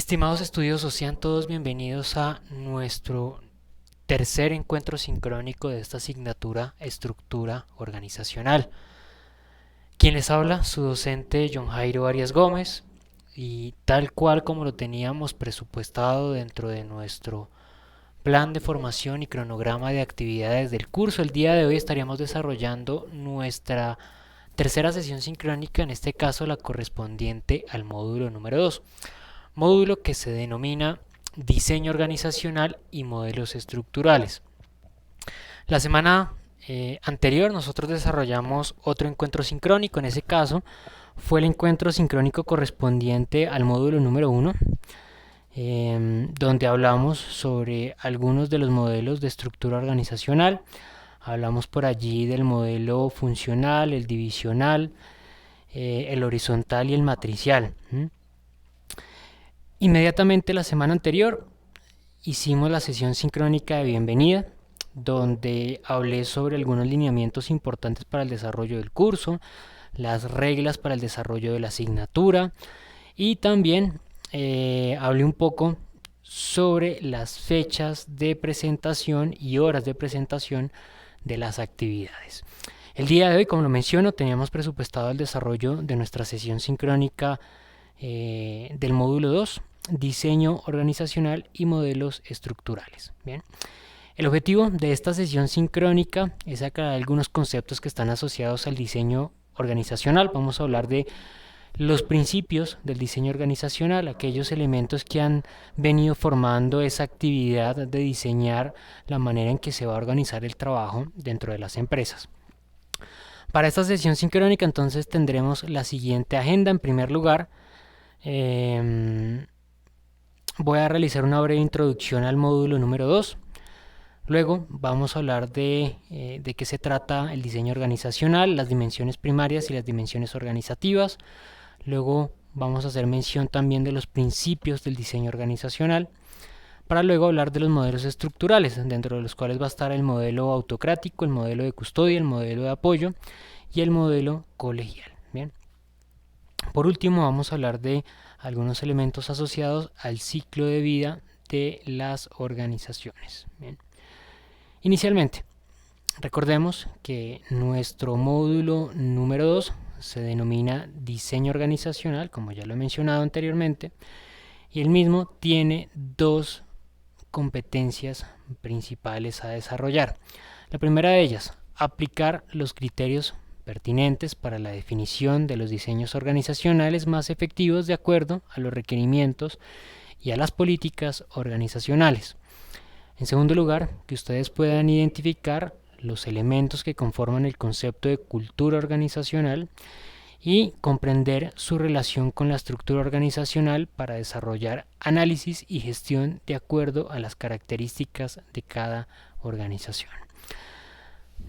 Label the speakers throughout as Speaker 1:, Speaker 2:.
Speaker 1: Estimados estudiosos, sean todos bienvenidos a nuestro tercer encuentro sincrónico de esta asignatura Estructura Organizacional. Quien les habla, su docente John Jairo Arias Gómez, y tal cual como lo teníamos presupuestado dentro de nuestro plan de formación y cronograma de actividades del curso, el día de hoy estaríamos desarrollando nuestra tercera sesión sincrónica, en este caso la correspondiente al módulo número 2, módulo que se denomina Diseño Organizacional y Modelos Estructurales. La semana anterior nosotros desarrollamos otro encuentro sincrónico, en ese caso fue el encuentro sincrónico correspondiente al módulo número 1, donde hablamos sobre algunos de los modelos de estructura organizacional. Hablamos por allí del modelo funcional, el divisional, el horizontal y el matricial. Inmediatamente la semana anterior hicimos la sesión sincrónica de bienvenida, donde hablé sobre algunos lineamientos importantes para el desarrollo del curso, las reglas para el desarrollo de la asignatura y también hablé un poco sobre las fechas de presentación y horas de presentación de las actividades. El día de hoy, como lo menciono, teníamos presupuestado el desarrollo de nuestra sesión sincrónica del módulo 2, diseño organizacional y modelos estructurales. Bien. El objetivo de esta sesión sincrónica es aclarar algunos conceptos que están asociados al diseño organizacional. Vamos a hablar de los principios del diseño organizacional, aquellos elementos que han venido formando esa actividad de diseñar la manera en que se va a organizar el trabajo dentro de las empresas. Para esta sesión sincrónica entonces tendremos la siguiente agenda. En primer lugar, voy a realizar una breve introducción al módulo número 2. Luego vamos a hablar de qué se trata el diseño organizacional, las dimensiones primarias y las dimensiones organizativas. Luego vamos a hacer mención también de los principios del diseño organizacional, para luego hablar de los modelos estructurales, dentro de los cuales va a estar el modelo autocrático, el modelo de custodia, el modelo de apoyo y el modelo colegial. Bien. Por último, vamos a hablar de algunos elementos asociados al ciclo de vida de las organizaciones. Bien. Inicialmente, recordemos que nuestro módulo número 2 se denomina diseño organizacional, como ya lo he mencionado anteriormente, y el mismo tiene dos competencias principales a desarrollar. La primera de ellas, aplicar los criterios pertinentes para la definición de los diseños organizacionales más efectivos de acuerdo a los requerimientos y a las políticas organizacionales. En segundo lugar, que ustedes puedan identificar los elementos que conforman el concepto de cultura organizacional y comprender su relación con la estructura organizacional para desarrollar análisis y gestión de acuerdo a las características de cada organización.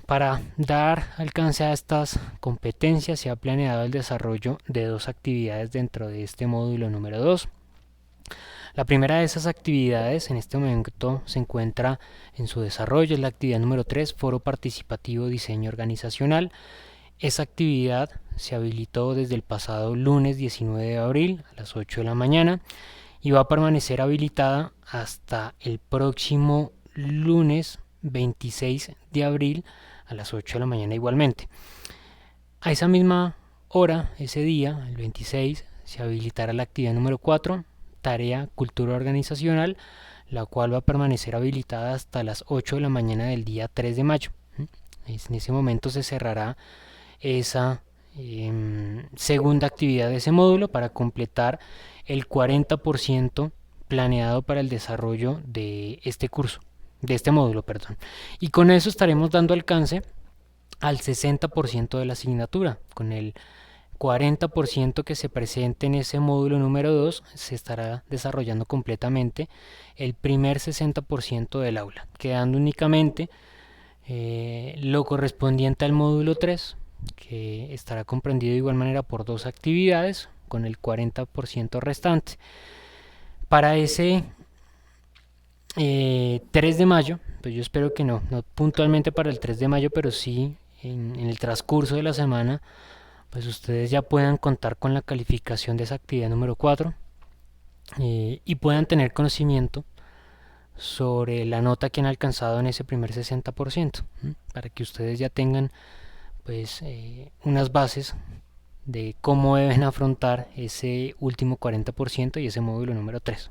Speaker 1: Para dar alcance a estas competencias se ha planeado el desarrollo de dos actividades dentro de este módulo número 2. La primera de esas actividades en este momento se encuentra en su desarrollo, es la actividad número 3, Foro Participativo Diseño Organizacional. Esa actividad se habilitó desde el pasado lunes 19 de abril a las 8 de la mañana y va a permanecer habilitada hasta el próximo lunes 26 de abril a las 8 de la mañana igualmente. A esa misma hora, ese día, el 26, se habilitará la actividad número 4, tarea cultura organizacional, la cual va a permanecer habilitada hasta las 8 de la mañana del día 3 de mayo. En ese momento se cerrará esa segunda actividad de ese módulo para completar el 40% planeado para el desarrollo de este curso, de este módulo, perdón. Y con eso estaremos dando alcance al 60% de la asignatura. Con el 40% que se presente en ese módulo número 2 se estará desarrollando completamente el primer 60% del aula, quedando únicamente lo correspondiente al módulo 3, que estará comprendido de igual manera por dos actividades con el 40% restante. Para ese 3 de mayo, pues yo espero que no puntualmente para el 3 de mayo, pero sí en el transcurso de la semana, pues ustedes ya puedan contar con la calificación de esa actividad número 4 y puedan tener conocimiento sobre la nota que han alcanzado en ese primer 60%, para que ustedes ya tengan pues unas bases de cómo deben afrontar ese último 40% y ese módulo número 3.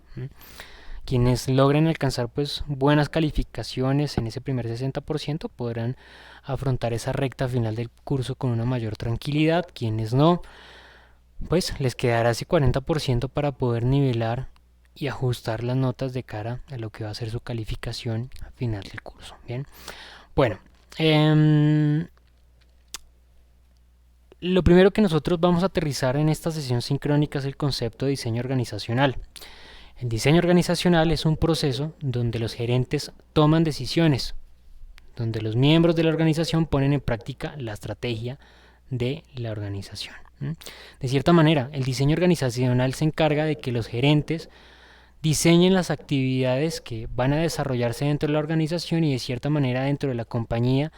Speaker 1: Quienes logren alcanzar pues buenas calificaciones en ese primer 60% podrán afrontar esa recta final del curso con una mayor tranquilidad. Quienes no, pues les quedará ese 40% para poder nivelar y ajustar las notas de cara a lo que va a ser su calificación al final del curso. Bien, bueno, lo primero que nosotros vamos a aterrizar en esta sesión sincrónica es el concepto de diseño organizacional. El diseño organizacional es un proceso donde los gerentes toman decisiones, donde los miembros de la organización ponen en práctica la estrategia de la organización. De cierta manera, el diseño organizacional se encarga de que los gerentes diseñen las actividades que van a desarrollarse dentro de la organización y de cierta manera dentro de la compañía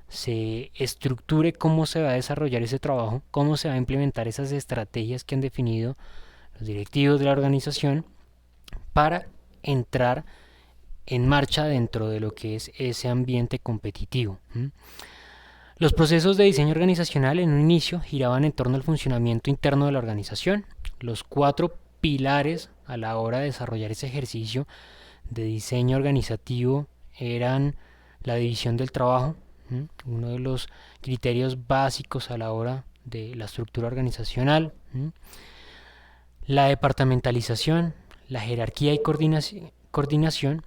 Speaker 1: se estructure cómo se va a desarrollar ese trabajo, cómo se va a implementar esas estrategias que han definido los directivos de la organización para entrar en marcha dentro de lo que es ese ambiente competitivo. Los procesos de diseño organizacional en un inicio giraban en torno al funcionamiento interno de la organización. Los 4 pilares a la hora de desarrollar ese ejercicio de diseño organizativo eran la división del trabajo, uno de los criterios básicos a la hora de la estructura organizacional, la departamentalización, la jerarquía y coordinación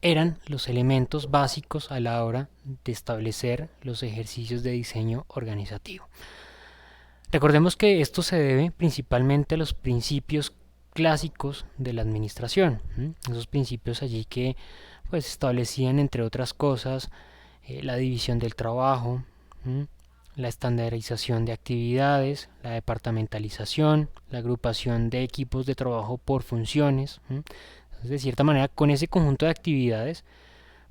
Speaker 1: eran los elementos básicos a la hora de establecer los ejercicios de diseño organizativo. Recordemos que esto se debe principalmente a los principios clásicos de la administración, esos principios allí que pues establecían entre otras cosas la división del trabajo, la estandarización de actividades, la departamentalización, la agrupación de equipos de trabajo por funciones. Entonces, de cierta manera, con ese conjunto de actividades,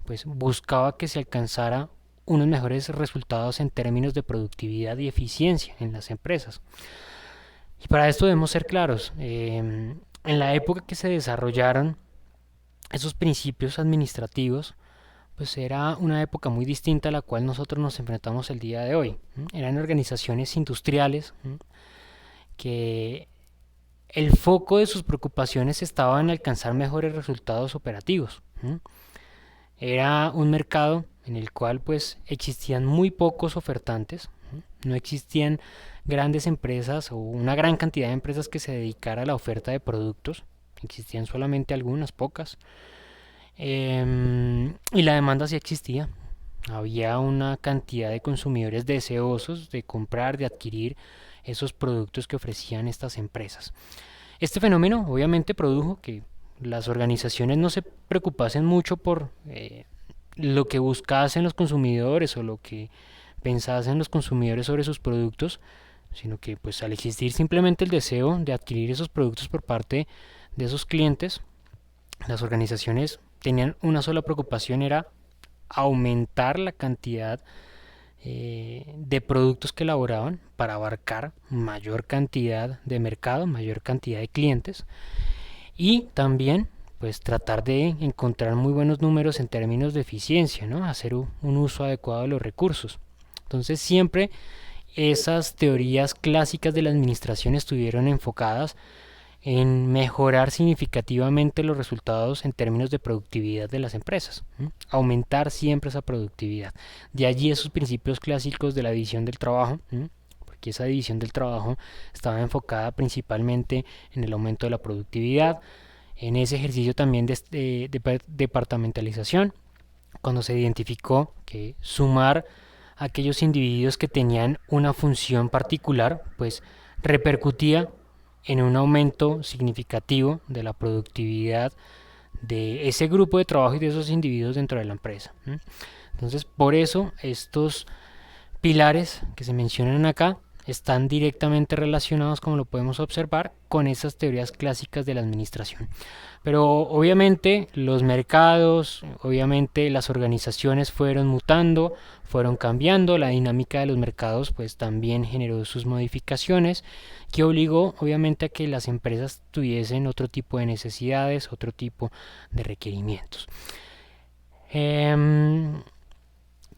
Speaker 1: pues buscaba que se alcanzara unos mejores resultados en términos de productividad y eficiencia en las empresas. Y para esto debemos ser claros. En la época que se desarrollaron esos principios administrativos, pues era una época muy distinta a la cual nosotros nos enfrentamos el día de hoy. Eran organizaciones industriales que el foco de sus preocupaciones estaba en alcanzar mejores resultados operativos. Era un mercado en el cual pues existían muy pocos ofertantes, no existían grandes empresas o una gran cantidad de empresas que se dedicara a la oferta de productos, existían solamente algunas pocas, y la demanda sí existía. Había una cantidad de consumidores deseosos de comprar, de adquirir esos productos que ofrecían estas empresas. Este fenómeno obviamente produjo que las organizaciones no se preocupasen mucho por lo que buscasen los consumidores o lo que pensasen los consumidores sobre sus productos, sino que pues al existir simplemente el deseo de adquirir esos productos por parte de esos clientes, las organizaciones tenían una sola preocupación, era aumentar la cantidad de productos que elaboraban para abarcar mayor cantidad de mercado, mayor cantidad de clientes y también pues tratar de encontrar muy buenos números en términos de eficiencia, ¿no? Hacer un uso adecuado de los recursos. Entonces siempre esas teorías clásicas de la administración estuvieron enfocadas en mejorar significativamente los resultados en términos de productividad de las empresas, aumentar siempre esa productividad. De allí esos principios clásicos de la división del trabajo, porque esa división del trabajo estaba enfocada principalmente en el aumento de la productividad, en ese ejercicio también de departamentalización, cuando se identificó que sumar a aquellos individuos que tenían una función particular, pues repercutía en un aumento significativo de la productividad de ese grupo de trabajo y de esos individuos dentro de la empresa. Entonces, por eso estos pilares que se mencionan acá están directamente relacionados, como lo podemos observar, con esas teorías clásicas de la administración. Pero obviamente los mercados, obviamente las organizaciones fueron mutando, fueron cambiando, la dinámica de los mercados pues también generó sus modificaciones, que obligó obviamente a que las empresas tuviesen otro tipo de necesidades, otro tipo de requerimientos.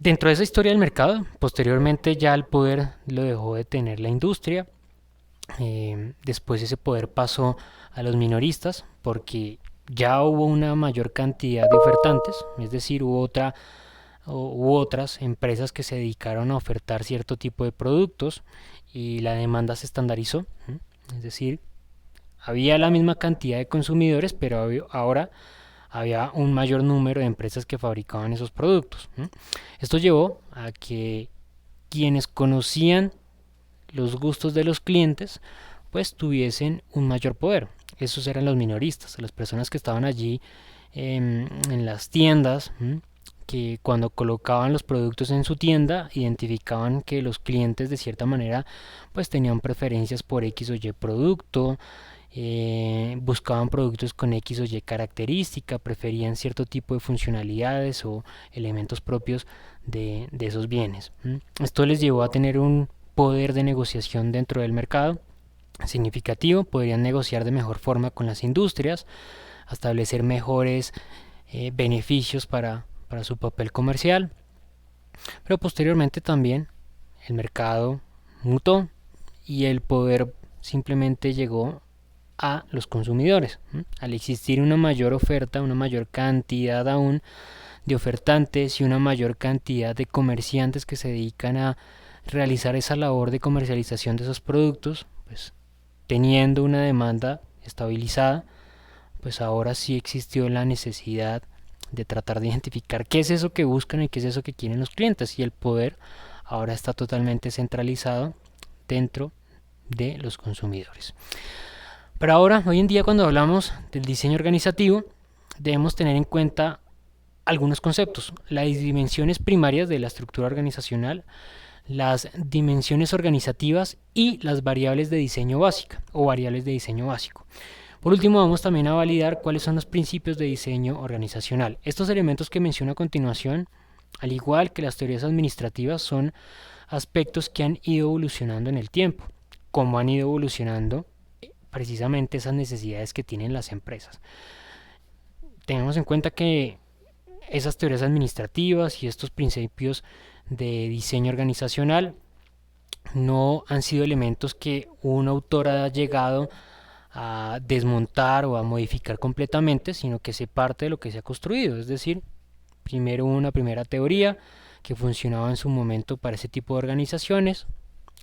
Speaker 1: Dentro de esa historia del mercado, posteriormente ya el poder lo dejó de tener la industria. Después ese poder pasó a los minoristas porque ya hubo una mayor cantidad de ofertantes, es decir, hubo otras empresas que se dedicaron a ofertar cierto tipo de productos y la demanda se estandarizó. Es decir, había la misma cantidad de consumidores, pero ahora había un mayor número de empresas que fabricaban esos productos. Esto llevó a que quienes conocían los gustos de los clientes pues tuviesen un mayor poder. Esos eran los minoristas, las personas que estaban allí en las tiendas, que cuando colocaban los productos en su tienda identificaban que los clientes de cierta manera pues tenían preferencias por X o Y producto, buscaban productos con X o Y característica, preferían cierto tipo de funcionalidades o elementos propios de esos bienes. Esto les llevó a tener un poder de negociación dentro del mercado significativo, podrían negociar de mejor forma con las industrias, establecer mejores beneficios para su papel comercial, pero posteriormente también el mercado mutó y el poder simplemente llegó a los consumidores. Al existir una mayor oferta, una mayor cantidad aún de ofertantes y una mayor cantidad de comerciantes que se dedican a realizar esa labor de comercialización de esos productos, pues teniendo una demanda estabilizada, pues ahora sí existió la necesidad de tratar de identificar qué es eso que buscan y qué es eso que quieren los clientes, y el poder ahora está totalmente centralizado dentro de los consumidores. Pero ahora, hoy en día, cuando hablamos del diseño organizativo, debemos tener en cuenta algunos conceptos: las dimensiones primarias de la estructura organizacional, las dimensiones organizativas y las variables de diseño básica o variables de diseño básico. Por último, vamos también a validar cuáles son los principios de diseño organizacional. Estos elementos que menciono a continuación, al igual que las teorías administrativas, son aspectos que han ido evolucionando en el tiempo, como han ido evolucionando precisamente esas necesidades que tienen las empresas. Tengamos en cuenta que esas teorías administrativas y estos principios de diseño organizacional no han sido elementos que un autor haya llegado a desmontar o a modificar completamente, sino que se parte de lo que se ha construido. Es decir, primero una primera teoría que funcionaba en su momento para ese tipo de organizaciones.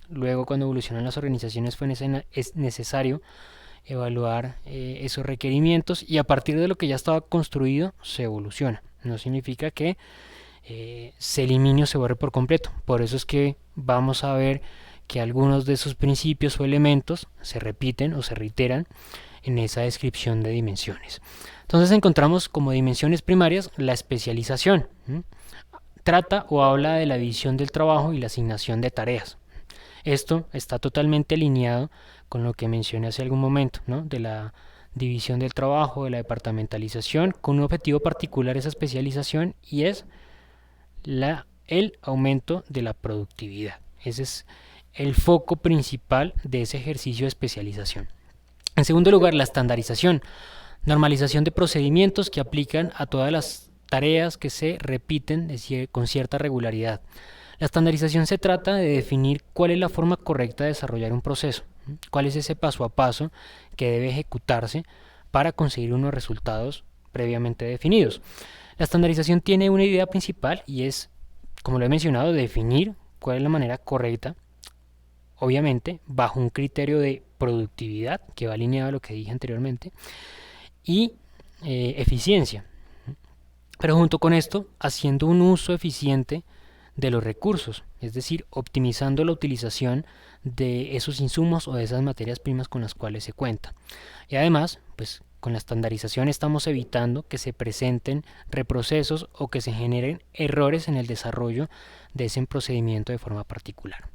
Speaker 1: Luego, cuando evolucionan las organizaciones, es necesario evaluar esos requerimientos, y a partir de lo que ya estaba construido se evoluciona. No significa que se elimine o se borre por completo. Por eso es que vamos a ver que algunos de esos principios o elementos se repiten o se reiteran en esa descripción de dimensiones. Entonces encontramos como dimensiones primarias la especialización. Trata o habla de la división del trabajo y la asignación de tareas. Esto está totalmente alineado con lo que mencioné hace algún momento, ¿no? De la división del trabajo, de la departamentalización, con un objetivo particular, esa especialización, y es el aumento de la productividad. Ese es el foco principal de ese ejercicio de especialización. En segundo lugar, la estandarización, normalización de procedimientos que aplican a todas las tareas que se repiten con cierta regularidad. La estandarización se trata de definir cuál es la forma correcta de desarrollar un proceso, cuál es ese paso a paso que debe ejecutarse para conseguir unos resultados previamente definidos. La estandarización tiene una idea principal y es, como lo he mencionado, definir cuál es la manera correcta, obviamente bajo un criterio de productividad que va alineado a lo que dije anteriormente, y eficiencia. Pero junto con esto, haciendo un uso eficiente de los recursos, es decir, optimizando la utilización de esos insumos o de esas materias primas con las cuales se cuenta. Y además, pues con la estandarización estamos evitando que se presenten reprocesos o que se generen errores en el desarrollo de ese procedimiento de forma particular.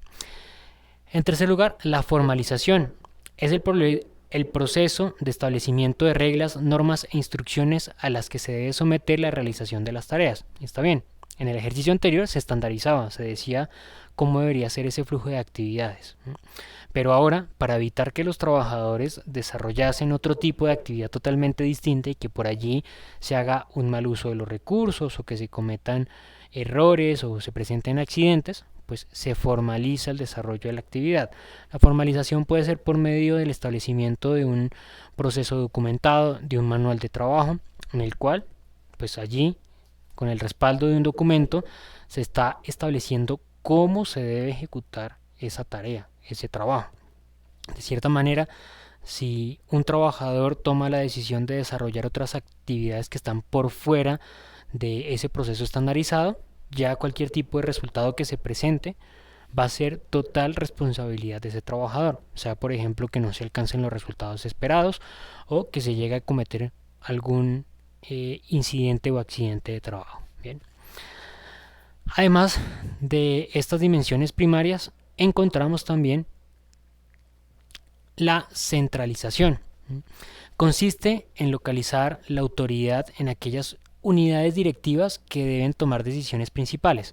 Speaker 1: En tercer lugar, la formalización. Es el proceso de establecimiento de reglas, normas e instrucciones a las que se debe someter la realización de las tareas. Está bien. En el ejercicio anterior se estandarizaba, se decía cómo debería ser ese flujo de actividades. Pero ahora, para evitar que los trabajadores desarrollasen otro tipo de actividad totalmente distinta y que por allí se haga un mal uso de los recursos o que se cometan errores o se presenten accidentes, pues se formaliza el desarrollo de la actividad. La formalización puede ser por medio del establecimiento de un proceso documentado, de un manual de trabajo, en el cual, pues allí, con el respaldo de un documento, se está estableciendo cómo se debe ejecutar esa tarea, ese trabajo. De cierta manera, si un trabajador toma la decisión de desarrollar otras actividades que están por fuera de ese proceso estandarizado, ya cualquier tipo de resultado que se presente va a ser total responsabilidad de ese trabajador, o sea, por ejemplo, que no se alcancen los resultados esperados o que se llegue a cometer algún incidente o accidente de trabajo. Bien. Además de estas dimensiones primarias, encontramos también la centralización. Consiste en localizar la autoridad en aquellas unidades directivas que deben tomar decisiones principales.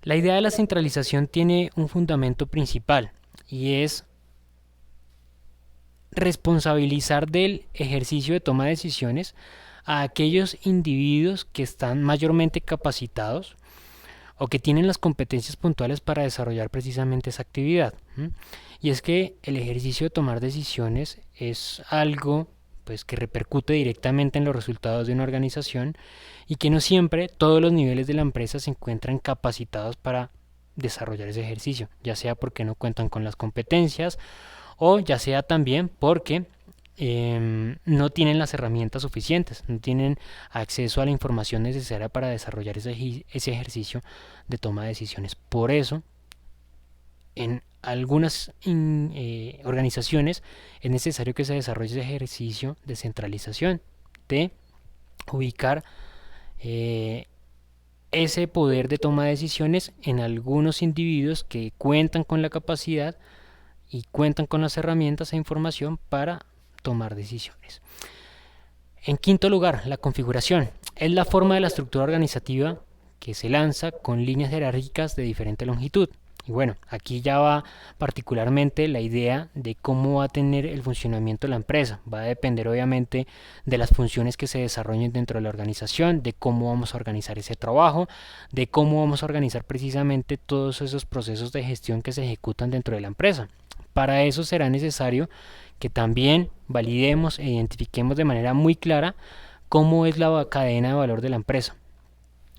Speaker 1: La idea de la centralización tiene un fundamento principal y es responsabilizar del ejercicio de toma de decisiones a aquellos individuos que están mayormente capacitados o que tienen las competencias puntuales para desarrollar precisamente esa actividad. Y es que el ejercicio de tomar decisiones es algo pues que repercute directamente en los resultados de una organización y que no siempre todos los niveles de la empresa se encuentran capacitados para desarrollar ese ejercicio, ya sea porque no cuentan con las competencias o ya sea también porque no tienen las herramientas suficientes, no tienen acceso a la información necesaria para desarrollar ese ejercicio de toma de decisiones. Por eso, en algunas organizaciones es necesario que se desarrolle ese ejercicio de centralización, de ubicar ese poder de toma de decisiones en algunos individuos que cuentan con la capacidad y cuentan con las herramientas e información para tomar decisiones. En quinto lugar, la configuración. Es la forma de la estructura organizativa que se lanza con líneas jerárquicas de diferente longitud. Y bueno, aquí ya va particularmente la idea de cómo va a tener el funcionamiento de la empresa. Va a depender obviamente de las funciones que se desarrollen dentro de la organización, de cómo vamos a organizar ese trabajo, de cómo vamos a organizar precisamente todos esos procesos de gestión que se ejecutan dentro de la empresa. Para eso será necesario que también validemos e identifiquemos de manera muy clara cómo es la cadena de valor de la empresa,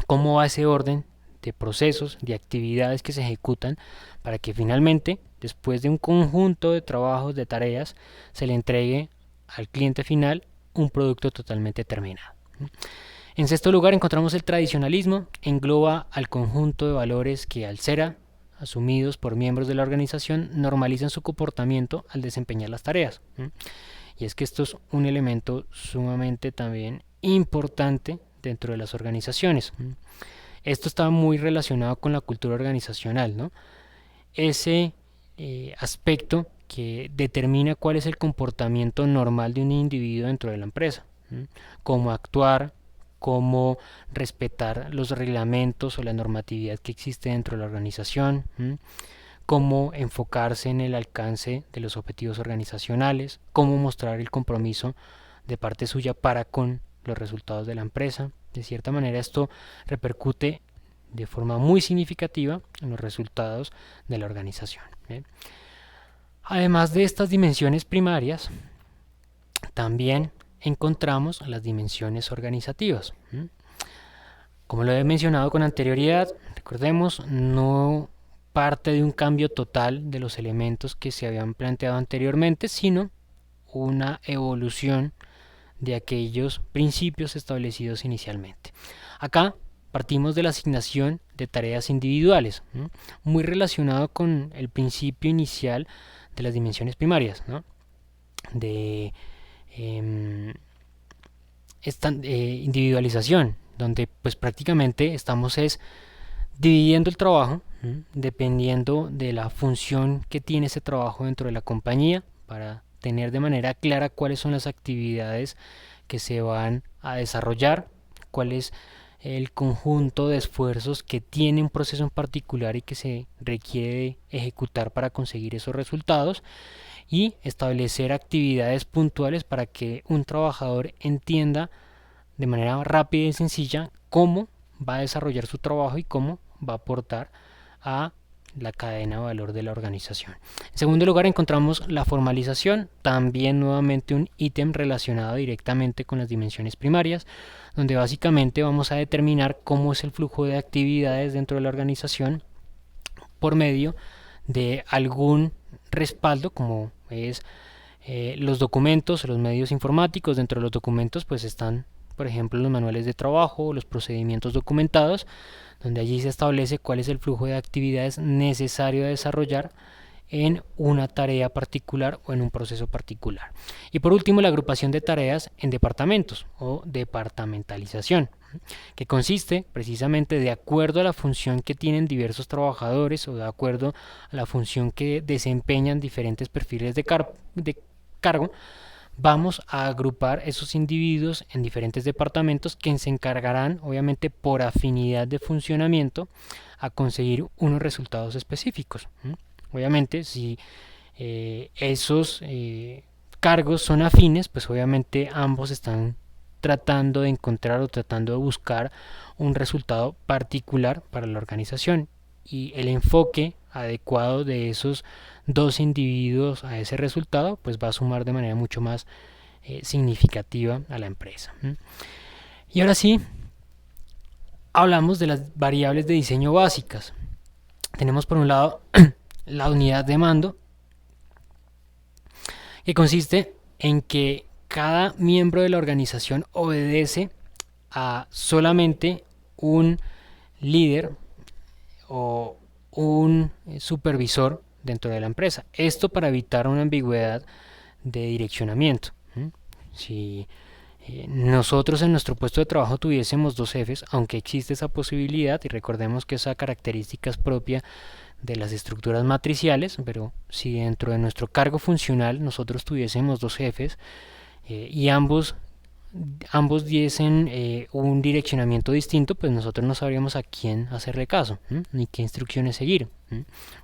Speaker 1: cómo va ese orden de procesos, de actividades que se ejecutan para que finalmente, después de un conjunto de trabajos, de tareas, se le entregue al cliente final un producto totalmente terminado. En sexto lugar encontramos el tradicionalismo, engloba al conjunto de valores que al ser asumidos por miembros de la organización normalizan su comportamiento al desempeñar las tareas. Y es que esto es un elemento sumamente también importante dentro de las organizaciones. Esto está muy relacionado con la cultura organizacional, ¿no? Ese aspecto que determina cuál es el comportamiento normal de un individuo dentro de la empresa, cómo actuar, cómo respetar los reglamentos o la normatividad que existe dentro de la organización, cómo enfocarse en el alcance de los objetivos organizacionales, cómo mostrar el compromiso de parte suya para con los resultados de la empresa. De cierta manera esto repercute de forma muy significativa en los resultados de la organización. Además de estas dimensiones primarias, también encontramos las dimensiones organizativas. Como lo he mencionado con anterioridad, recordemos, no parte de un cambio total de los elementos que se habían planteado anteriormente, sino una evolución de aquellos principios establecidos inicialmente. Acá partimos de la asignación de tareas individuales, muy relacionado con el principio inicial de las dimensiones primarias, ¿no? De esta individualización, donde pues prácticamente estamos dividiendo el trabajo, dependiendo de la función que tiene ese trabajo dentro de la compañía, para tener de manera clara cuáles son las actividades que se van a desarrollar, cuál es el conjunto de esfuerzos que tiene un proceso en particular y que se requiere ejecutar para conseguir esos resultados, y establecer actividades puntuales para que un trabajador entienda de manera rápida y sencilla cómo va a desarrollar su trabajo y cómo va a aportar a la cadena de valor de la organización. En segundo lugar encontramos la formalización, también nuevamente un ítem relacionado directamente con las dimensiones primarias, donde básicamente vamos a determinar cómo es el flujo de actividades dentro de la organización por medio de algún respaldo, como es los documentos, los medios informáticos. Dentro de los documentos pues están, por ejemplo, los manuales de trabajo, los procedimientos documentados, donde allí se establece cuál es el flujo de actividades necesario a desarrollar en una tarea particular o en un proceso particular. Y por último, la agrupación de tareas en departamentos o departamentalización, que consiste precisamente de acuerdo a la función que tienen diversos trabajadores o de acuerdo a la función que desempeñan diferentes perfiles de cargo, vamos a agrupar esos individuos en diferentes departamentos que se encargarán, obviamente por afinidad de funcionamiento, a conseguir unos resultados específicos. Obviamente si esos cargos son afines, pues obviamente ambos están tratando de encontrar o tratando de buscar un resultado particular para la organización, y el enfoque adecuado de esos dos individuos a ese resultado pues va a sumar de manera mucho más significativa a la empresa. Y ahora sí, hablamos de las variables de diseño básicas. Tenemos por un lado la unidad de mando, que consiste en que cada miembro de la organización obedece a solamente un líder o un supervisor dentro de la empresa. Esto para evitar una ambigüedad de direccionamiento. Si nosotros en nuestro puesto de trabajo tuviésemos dos jefes, aunque existe esa posibilidad, y recordemos que esa característica es propia de las estructuras matriciales, pero si dentro de nuestro cargo funcional nosotros tuviésemos dos jefes y ambos diesen un direccionamiento distinto, pues nosotros no sabríamos a quién hacerle caso, ni qué instrucciones seguir.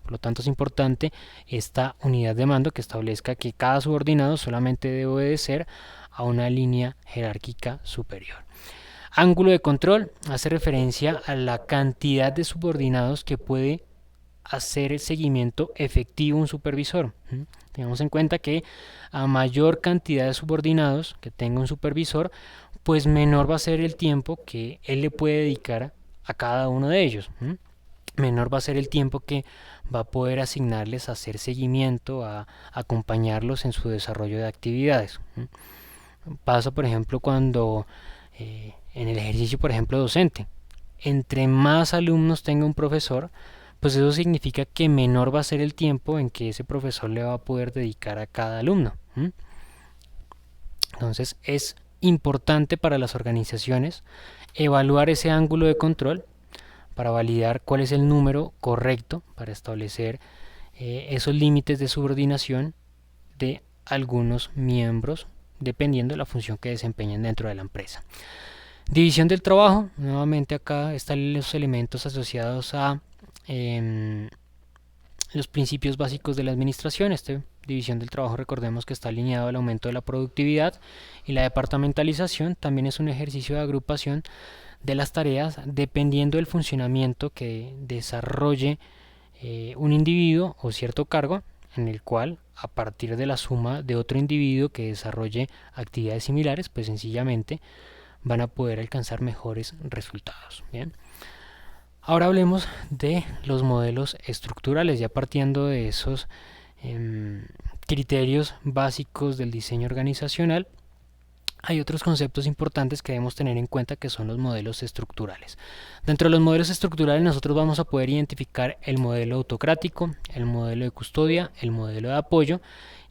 Speaker 1: Por lo tanto es importante esta unidad de mando que establezca que cada subordinado solamente debe obedecer a una línea jerárquica superior. Ángulo de control hace referencia a la cantidad de subordinados que puede hacer el seguimiento efectivo un supervisor. Tengamos en cuenta que a mayor cantidad de subordinados que tenga un supervisor, pues menor va a ser el tiempo que él le puede dedicar a cada uno de ellos. Menor va a ser el tiempo que va a poder asignarles a hacer seguimiento, a acompañarlos en su desarrollo de actividades. Pasa, por ejemplo, cuando en el ejercicio, por ejemplo, docente, entre más alumnos tenga un profesor, pues eso significa que menor va a ser el tiempo en que ese profesor le va a poder dedicar a cada alumno. Entonces es importante para las organizaciones evaluar ese ángulo de control para validar cuál es el número correcto para establecer esos límites de subordinación de algunos miembros dependiendo de la función que desempeñen dentro de la empresa. División del trabajo, nuevamente acá están los elementos asociados a los principios básicos de la administración. División del trabajo, recordemos que está alineado al aumento de la productividad, y la departamentalización también es un ejercicio de agrupación de las tareas dependiendo del funcionamiento que desarrolle un individuo o cierto cargo, en el cual a partir de la suma de otro individuo que desarrolle actividades similares, pues sencillamente van a poder alcanzar mejores resultados. Bien. Ahora hablemos de los modelos estructurales, ya partiendo de esos criterios básicos del diseño organizacional. Hay otros conceptos importantes que debemos tener en cuenta, que son los modelos estructurales. Dentro de los modelos estructurales nosotros vamos a poder identificar el modelo autocrático, el modelo de custodia, el modelo de apoyo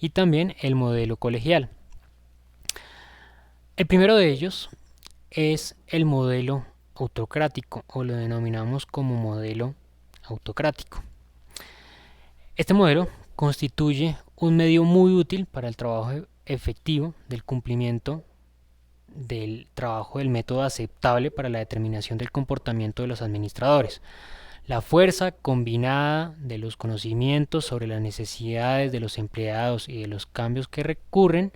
Speaker 1: y también el modelo colegial. El primero de ellos es el modelo autocrático, o lo denominamos como modelo autocrático. Este modelo constituye un medio muy útil para el trabajo efectivo del cumplimiento del trabajo del método aceptable para la determinación del comportamiento de los administradores. La fuerza combinada de los conocimientos sobre las necesidades de los empleados y de los cambios que recurren,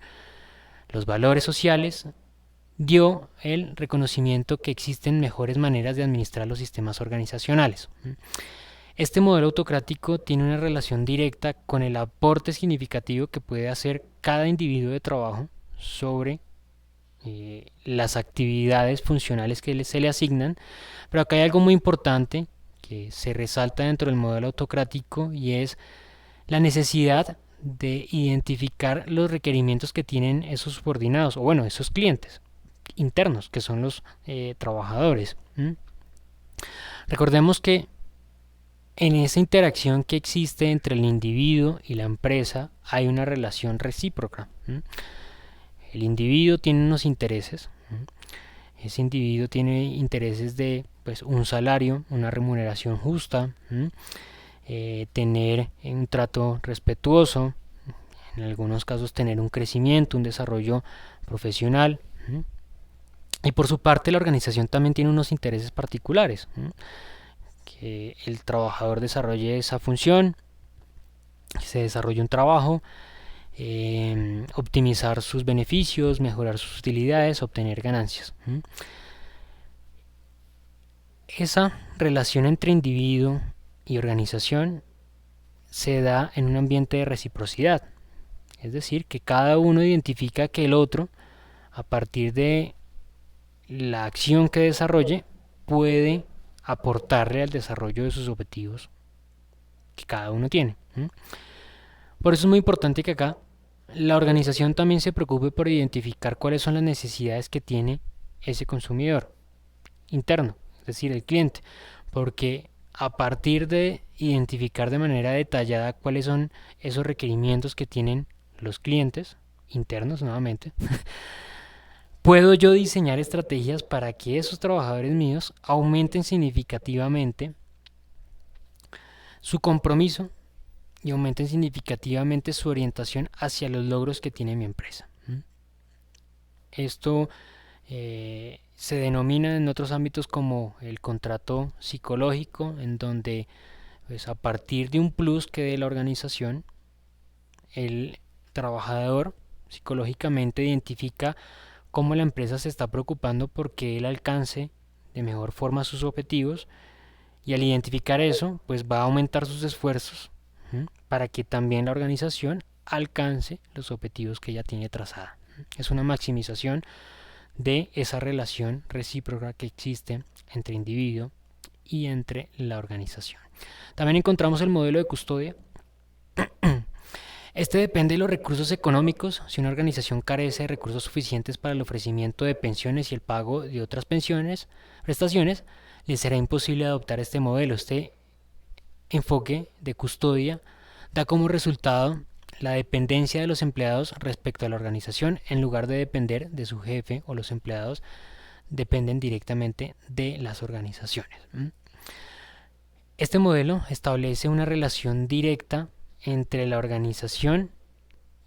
Speaker 1: los valores sociales, dio el reconocimiento que existen mejores maneras de administrar los sistemas organizacionales. Este modelo autocrático tiene una relación directa con el aporte significativo que puede hacer cada individuo de trabajo sobre las actividades funcionales que se le asignan, pero acá hay algo muy importante que se resalta dentro del modelo autocrático y es la necesidad de identificar los requerimientos que tienen esos subordinados, o bueno, esos clientes internos, que son los trabajadores. Recordemos que en esa interacción que existe entre el individuo y la empresa hay una relación recíproca. El individuo tiene unos intereses. Ese individuo tiene intereses de un salario, una remuneración justa, tener un trato respetuoso, en algunos casos tener un crecimiento, un desarrollo profesional. Y por su parte la organización también tiene unos intereses particulares, que el trabajador desarrolle esa función, que se desarrolle un trabajo, optimizar sus beneficios, mejorar sus utilidades, obtener ganancias. Esa relación entre individuo y organización se da en un ambiente de reciprocidad, es decir, que cada uno identifica que el otro, a partir de la acción que desarrolle, puede aportarle al desarrollo de sus objetivos que cada uno tiene. Por eso es muy importante que acá la organización también se preocupe por identificar cuáles son las necesidades que tiene ese consumidor interno, es decir, el cliente, porque a partir de identificar de manera detallada cuáles son esos requerimientos que tienen los clientes internos nuevamente, puedo yo diseñar estrategias para que esos trabajadores míos aumenten significativamente su compromiso y aumenten significativamente su orientación hacia los logros que tiene mi empresa. Esto se denomina en otros ámbitos como el contrato psicológico, en donde a partir de un plus que dé la organización, el trabajador psicológicamente identifica cómo la empresa se está preocupando por que él alcance de mejor forma sus objetivos, y al identificar eso pues va a aumentar sus esfuerzos para que también la organización alcance los objetivos que ella tiene trazada. Es una maximización de esa relación recíproca que existe entre individuo y entre la organización. También encontramos el modelo de custodia. Este depende de los recursos económicos. Si una organización carece de recursos suficientes para el ofrecimiento de pensiones y el pago de otras prestaciones, le será imposible adoptar este modelo. Este enfoque de custodia da como resultado la dependencia de los empleados respecto a la organización, en lugar de depender de su jefe, o los empleados dependen directamente de las organizaciones. Este modelo establece una relación directa entre la organización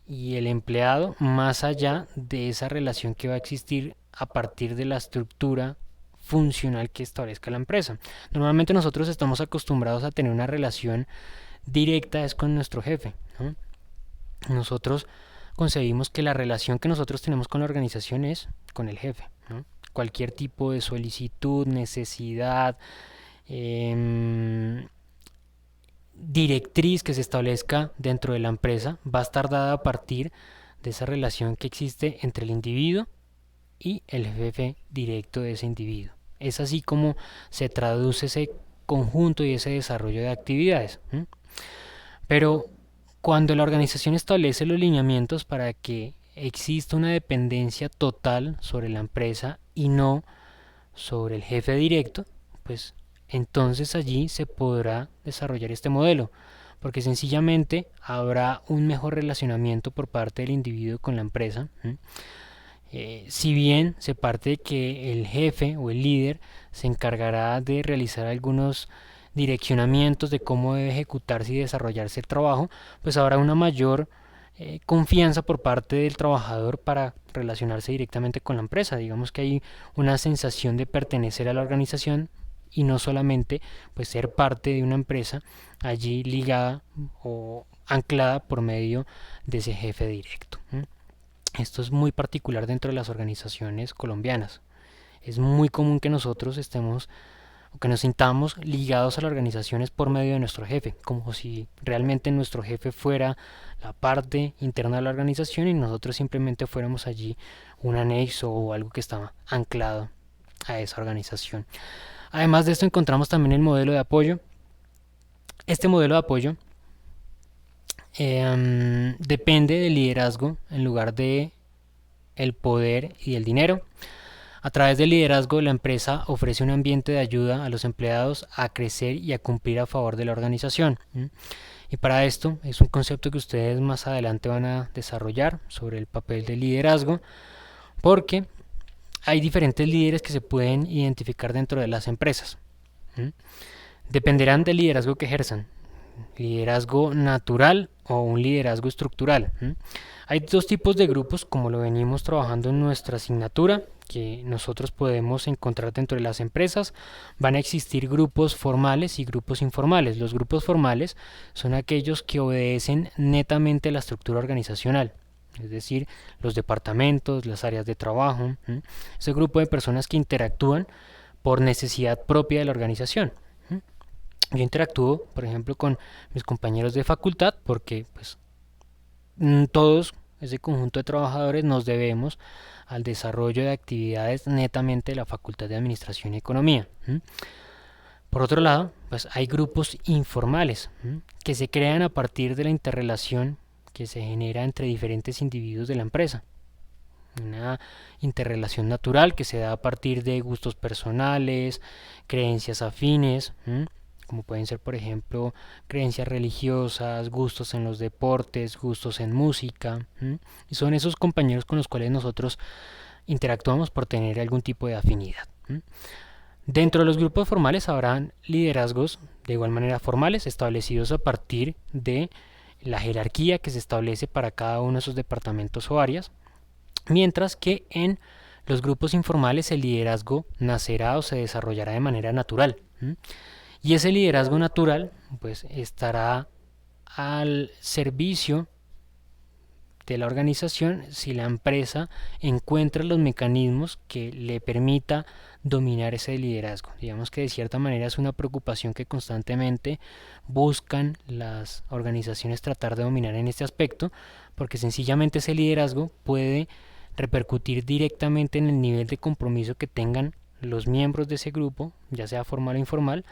Speaker 1: y el empleado, más allá de esa relación que va a existir a partir de la estructura funcional que establezca la empresa. Normalmente nosotros estamos acostumbrados a tener una relación directa es con nuestro jefe, ¿no? Nosotros concebimos que la relación que nosotros tenemos con la organización es con el jefe, ¿no? Cualquier tipo de solicitud, necesidad, directriz que se establezca dentro de la empresa va a estar dada a partir de esa relación que existe entre el individuo y el jefe directo de ese individuo. Es así como se traduce ese conjunto y ese desarrollo de actividades. Pero cuando la organización establece los lineamientos para que exista una dependencia total sobre la empresa y no sobre el jefe directo, pues entonces allí se podrá desarrollar este modelo, porque sencillamente habrá un mejor relacionamiento por parte del individuo con la empresa. Si bien se parte de que el jefe o el líder se encargará de realizar algunos direccionamientos de cómo debe ejecutarse y desarrollarse el trabajo, pues habrá una mayor confianza por parte del trabajador para relacionarse directamente con la empresa. Digamos que hay una sensación de pertenecer a la organización y no solamente pues ser parte de una empresa allí ligada o anclada por medio de ese jefe directo. Esto es muy particular dentro de las organizaciones colombianas. Es muy común que nosotros estemos o que nos sintamos ligados a las organizaciones por medio de nuestro jefe, como si realmente nuestro jefe fuera la parte interna de la organización y nosotros simplemente fuéramos allí un anexo o algo que estaba anclado a esa organización. Además de esto encontramos también el modelo de apoyo. Este modelo de apoyo depende del liderazgo en lugar de el poder y el dinero. A través del liderazgo, la empresa ofrece un ambiente de ayuda a los empleados a crecer y a cumplir a favor de la organización. Y para esto es un concepto que ustedes más adelante van a desarrollar sobre el papel del liderazgo, porque hay diferentes líderes que se pueden identificar dentro de las empresas. Dependerán del liderazgo que ejerzan, liderazgo natural o un liderazgo estructural. Hay dos tipos de grupos, como lo venimos trabajando en nuestra asignatura, que nosotros podemos encontrar dentro de las empresas. Van a existir grupos formales y grupos informales. Los grupos formales son aquellos que obedecen netamente la estructura organizacional, es decir, los departamentos, las áreas de trabajo, ese grupo de personas que interactúan por necesidad propia de la organización. Yo interactúo, por ejemplo, con mis compañeros de facultad porque pues todos ese conjunto de trabajadores nos debemos al desarrollo de actividades netamente de la Facultad de Administración y Economía. Por otro lado, pues hay grupos informales que se crean a partir de la interrelación que se genera entre diferentes individuos de la empresa. Una interrelación natural que se da a partir de gustos personales, creencias afines, como pueden ser, por ejemplo, creencias religiosas, gustos en los deportes, gustos en música, y son esos compañeros con los cuales nosotros interactuamos por tener algún tipo de afinidad. Dentro de los grupos formales habrán liderazgos de igual manera formales, establecidos a partir de la jerarquía que se establece para cada uno de esos departamentos o áreas, mientras que en los grupos informales el liderazgo nacerá o se desarrollará de manera natural. Y ese liderazgo natural pues estará al servicio de la organización si la empresa encuentra los mecanismos que le permita dominar ese liderazgo. Digamos que de cierta manera es una preocupación que constantemente buscan las organizaciones tratar de dominar en este aspecto, porque sencillamente ese liderazgo puede repercutir directamente en el nivel de compromiso que tengan los miembros de ese grupo, ya sea formal o informal,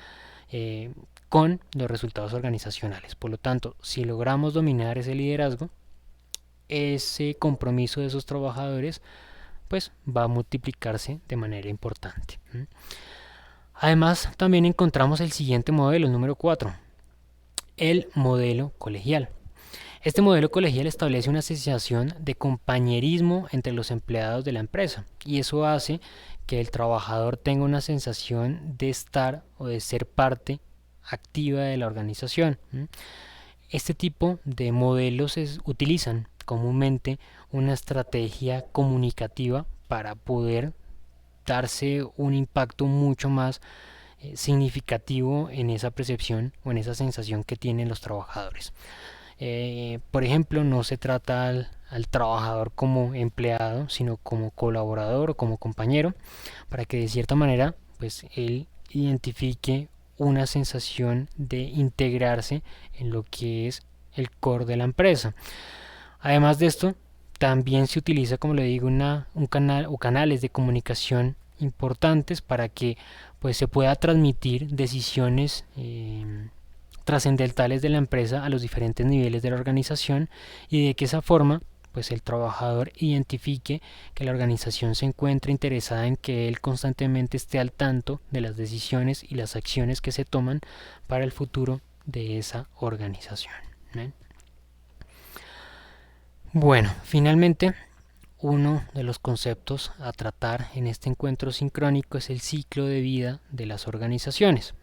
Speaker 1: con los resultados organizacionales. Por lo tanto, si logramos dominar ese liderazgo, ese compromiso de esos trabajadores pues va a multiplicarse de manera importante. Además, también encontramos el siguiente modelo, el número 4, el modelo colegial. Este modelo colegial establece una sensación de compañerismo entre los empleados de la empresa y eso hace que el trabajador tenga una sensación de estar o de ser parte activa de la organización. Este tipo de modelos utilizan comúnmente una estrategia comunicativa para poder darse un impacto mucho más significativo en esa percepción o en esa sensación que tienen los trabajadores. Por ejemplo, no se trata al trabajador como empleado, sino como colaborador o como compañero, para que de cierta manera pues él identifique una sensación de integrarse en lo que es el core de la empresa. Además de esto, también se utiliza, como le digo, un canal o canales de comunicación importantes para que pues se pueda transmitir decisiones trascendentales de la empresa a los diferentes niveles de la organización y de que esa forma pues el trabajador identifique que la organización se encuentra interesada en que él constantemente esté al tanto de las decisiones y las acciones que se toman para el futuro de esa organización. Bueno, finalmente uno de los conceptos a tratar en este encuentro sincrónico es el ciclo de vida de las organizaciones.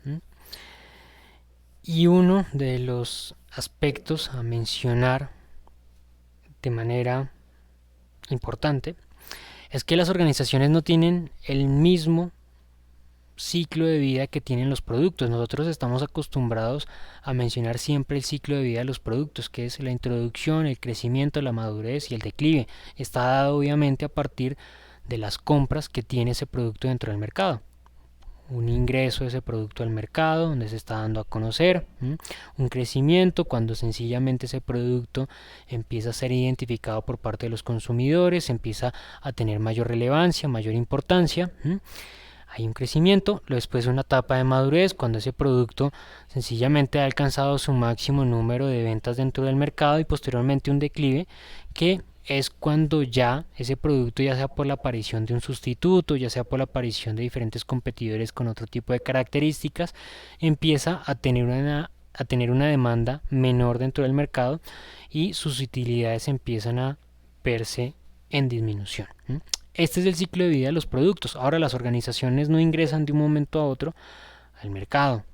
Speaker 1: Y uno de los aspectos a mencionar de manera importante es que las organizaciones no tienen el mismo ciclo de vida que tienen los productos. Nosotros estamos acostumbrados a mencionar siempre el ciclo de vida de los productos, que es la introducción, el crecimiento, la madurez y el declive. Está dado obviamente a partir de las compras que tiene ese producto dentro del mercado. Un ingreso de ese producto al mercado, donde se está dando a conocer, un crecimiento cuando sencillamente ese producto empieza a ser identificado por parte de los consumidores, empieza a tener mayor relevancia, mayor importancia. Hay un crecimiento, después una etapa de madurez cuando ese producto sencillamente ha alcanzado su máximo número de ventas dentro del mercado, y posteriormente un declive, que es cuando ya ese producto, ya sea por la aparición de un sustituto, ya sea por la aparición de diferentes competidores con otro tipo de características, empieza a tener una demanda menor dentro del mercado y sus utilidades empiezan a verse en disminución. Este es el ciclo de vida de los productos. Ahora, las organizaciones no ingresan de un momento a otro al mercado.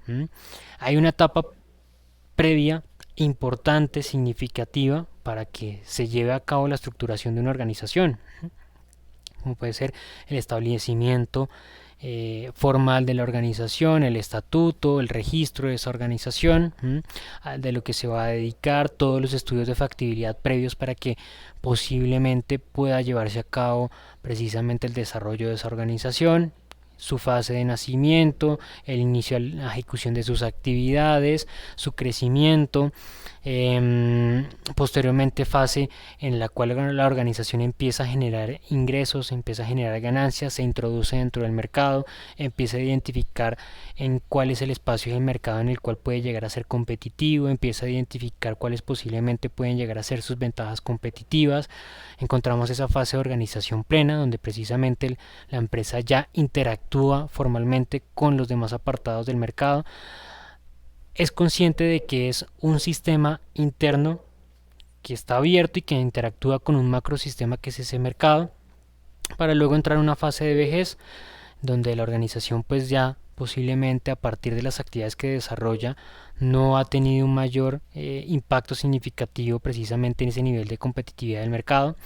Speaker 1: Hay una etapa previa importante, significativa, para que se lleve a cabo la estructuración de una organización, como puede ser el establecimiento formal de la organización, el estatuto, el registro de esa organización, de lo que se va a dedicar, todos los estudios de factibilidad previos para que posiblemente pueda llevarse a cabo precisamente el desarrollo de esa organización, su fase de nacimiento, el inicio de la ejecución de sus actividades, su crecimiento, posteriormente fase en la cual la organización empieza a generar ingresos, empieza a generar ganancias, se introduce dentro del mercado, empieza a identificar en cuál es el espacio del mercado en el cual puede llegar a ser competitivo, empieza a identificar cuáles posiblemente pueden llegar a ser sus ventajas competitivas. Encontramos esa fase de organización plena, donde precisamente la empresa ya interactúa formalmente con los demás apartados del mercado, es consciente de que es un sistema interno que está abierto y que interactúa con un macrosistema que es ese mercado, para luego entrar en una fase de vejez, donde la organización pues ya posiblemente a partir de las actividades que desarrolla no ha tenido un mayor impacto significativo precisamente en ese nivel de competitividad del mercado.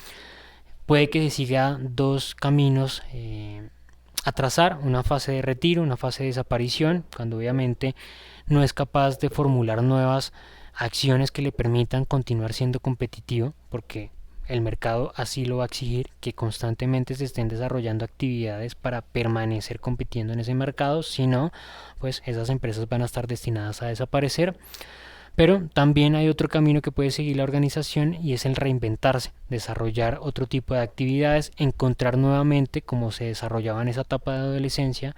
Speaker 1: Puede que se siga dos caminos a trazar: una fase de retiro, una fase de desaparición, cuando obviamente no es capaz de formular nuevas acciones que le permitan continuar siendo competitivo, porque el mercado así lo va a exigir, que constantemente se estén desarrollando actividades para permanecer compitiendo en ese mercado. Si no, pues esas empresas van a estar destinadas a desaparecer. Pero también hay otro camino que puede seguir la organización, y es el reinventarse, desarrollar otro tipo de actividades, encontrar nuevamente, como se desarrollaba en esa etapa de adolescencia,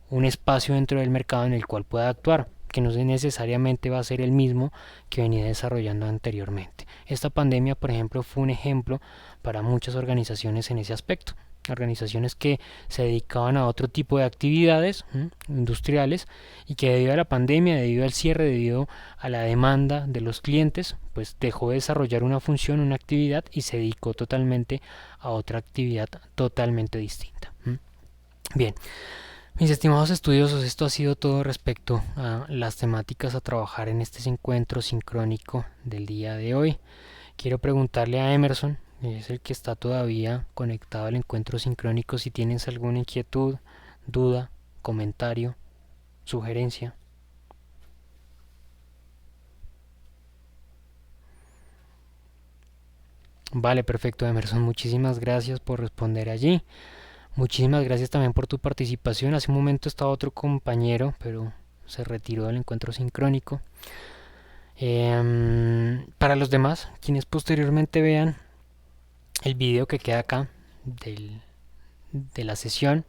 Speaker 1: un espacio dentro del mercado en el cual pueda actuar, que no necesariamente va a ser el mismo que venía desarrollando anteriormente. Esta pandemia, por ejemplo, fue un ejemplo para muchas organizaciones en ese aspecto. Organizaciones que se dedicaban a otro tipo de actividades industriales, y que debido a la pandemia, debido al cierre, debido a la demanda de los clientes, pues dejó de desarrollar una función, una actividad, y se dedicó totalmente a otra actividad totalmente distinta. Bien, mis estimados estudiosos, esto ha sido todo respecto a las temáticas a trabajar en este encuentro sincrónico del día de hoy. Quiero preguntarle a Emerson, es el que está todavía conectado al encuentro sincrónico, si tienes alguna inquietud, duda, comentario, sugerencia. Vale, perfecto, Emerson, muchísimas gracias por responder allí. Muchísimas gracias también por tu participación. Hace un momento estaba otro compañero, pero se retiró del encuentro sincrónico. Para los demás, quienes posteriormente vean el video que queda acá de la sesión,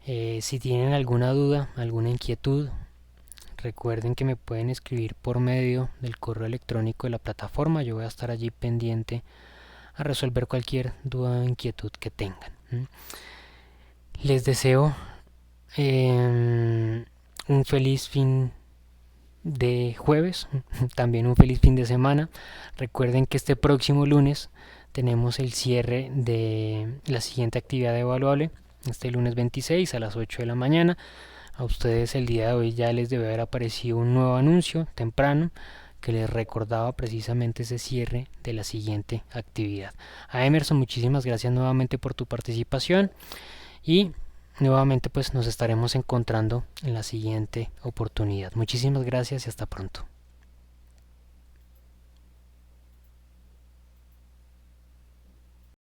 Speaker 1: si tienen alguna duda, alguna inquietud, recuerden que me pueden escribir por medio del correo electrónico de la plataforma. Yo voy a estar allí pendiente a resolver cualquier duda o inquietud que tengan. Les deseo un feliz fin de jueves, también un feliz fin de semana. Recuerden que este próximo lunes tenemos el cierre de la siguiente actividad evaluable, este lunes 26 a las 8 de la mañana. A ustedes el día de hoy ya les debe haber aparecido un nuevo anuncio temprano que les recordaba precisamente ese cierre de la siguiente actividad. A Emerson, muchísimas gracias nuevamente por tu participación y nuevamente pues nos estaremos encontrando en la siguiente oportunidad. Muchísimas gracias y hasta pronto.